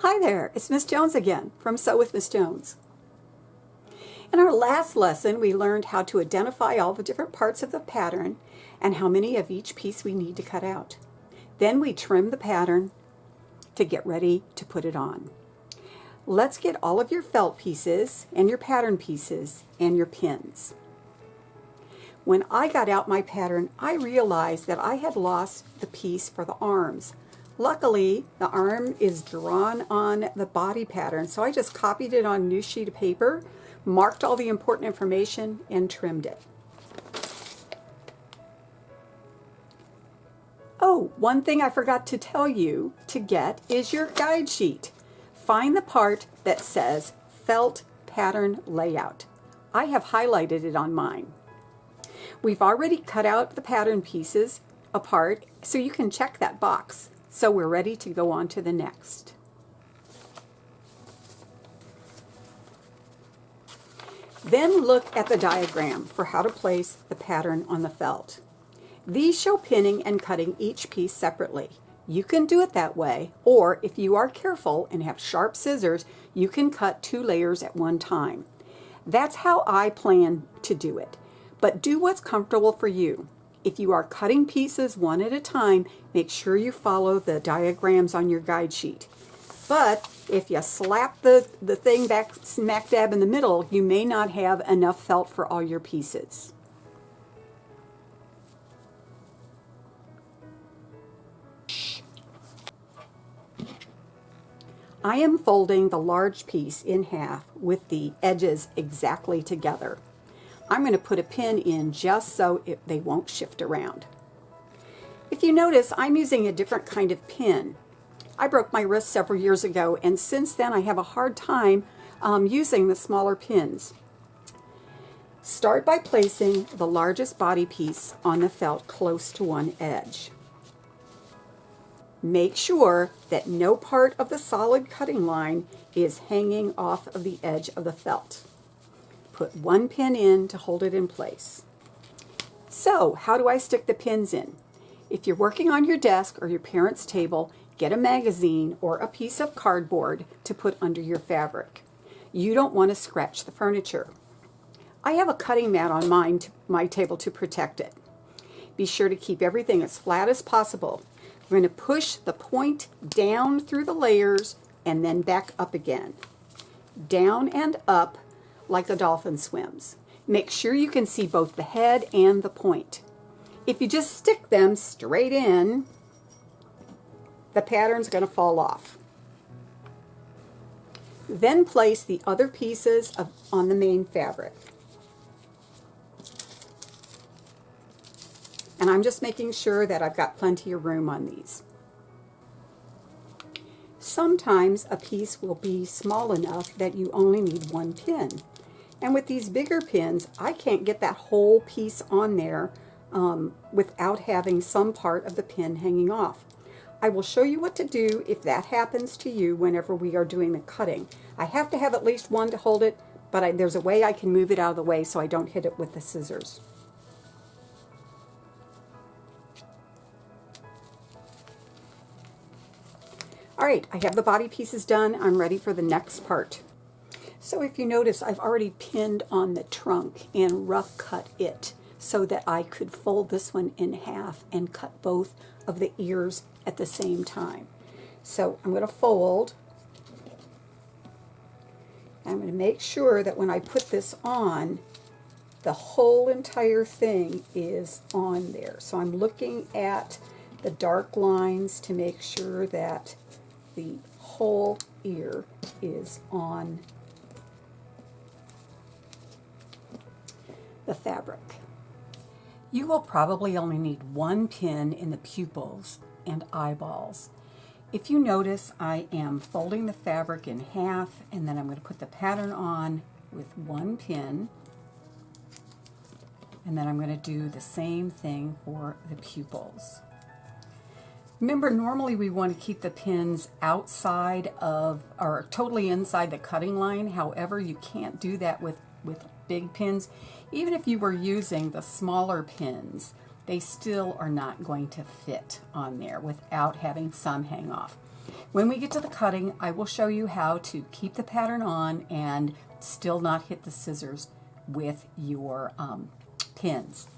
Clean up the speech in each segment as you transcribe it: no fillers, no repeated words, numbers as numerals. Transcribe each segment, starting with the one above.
Hi there, it's Miss Jones again from Sew with Miss Jones. In our last lesson, we learned how to identify all the different parts of the pattern and how many of each piece we need to cut out. Then we trim the pattern to get ready to put it on. Let's get all of your felt pieces and your pattern pieces and your pins. When I got out my pattern, I realized that I had lost the piece for the arms. Luckily, the arm is drawn on the body pattern, so I just copied it on a new sheet of paper, marked all the important information, and trimmed it. Oh, one thing I forgot to tell you to get is your guide sheet. Find the part that says Felt Pattern Layout. I have highlighted it on mine. We've already cut out the pattern pieces apart, so you can check that box. So we're ready to go on to the next. Then look at the diagram for how to place the pattern on the felt. These show pinning and cutting each piece separately. You can do it that way, or if you are careful and have sharp scissors, you can cut 2 layers at one time. That's how I plan to do it. But do what's comfortable for you. If you are cutting pieces one at a time, make sure you follow the diagrams on your guide sheet. But if you slap the thing back smack dab in the middle, you may not have enough felt for all your pieces. I am folding the large piece in half with the edges exactly together. I'm going to put a pin in just so they won't shift around. If you notice, I'm using a different kind of pin. I broke my wrist several years ago, and since then I have a hard time using the smaller pins. Start by placing the largest body piece on the felt close to one edge. Make sure that no part of the solid cutting line is hanging off of the edge of the felt. Put one pin in to hold it in place. So, how do I stick the pins in? If you're working on your desk or your parents' table, get a magazine or a piece of cardboard to put under your fabric. You don't want to scratch the furniture. I have a cutting mat on my table to protect it. Be sure to keep everything as flat as possible. We're going to push the point down through the layers and then back up again. Down and up like a dolphin swims. Make sure you can see both the head and the point. If you just stick them straight in, the pattern's going to fall off. Then place the other pieces on the main fabric. And I'm just making sure that I've got plenty of room on these. Sometimes a piece will be small enough that you only need one pin. And with these bigger pins, I can't get that whole piece on there without having some part of the pin hanging off. I will show you what to do if that happens to you whenever we are doing the cutting. I have to have at least one to hold it, but there's a way I can move it out of the way so I don't hit it with the scissors. All right, I have the body pieces done. I'm ready for the next part. So if you notice, I've already pinned on the trunk and rough cut it so that I could fold this one in half and cut both of the ears at the same time. So I'm going to fold. I'm going to make sure that when I put this on, the whole entire thing is on there. So I'm looking at the dark lines to make sure that the whole ear is on the fabric. You will probably only need one pin in the pupils and eyeballs. If you notice, I am folding the fabric in half, and then I'm going to put the pattern on with one pin, and then I'm going to do the same thing for the pupils. Remember, normally we want to keep the pins outside of, or totally inside the cutting line. However, you can't do that with big pins. Even if you were using the smaller pins, they still are not going to fit on there without having some hang off. When we get to the cutting, I will show you how to keep the pattern on and still not hit the scissors with your pins.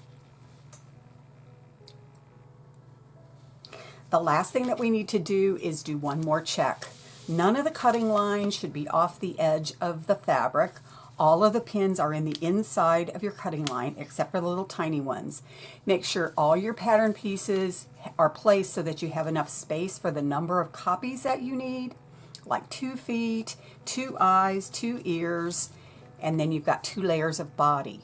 The last thing that we need to do is do one more check. None of the cutting lines should be off the edge of the fabric. All of the pins are in the inside of your cutting line, except for the little tiny ones. Make sure all your pattern pieces are placed so that you have enough space for the number of copies that you need, like 2 feet, 2 eyes, 2 ears, and then you've got 2 layers of body.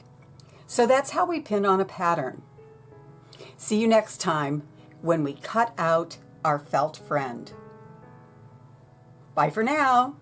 So that's how we pin on a pattern. See you next time when we cut out our felt friend. Bye for now.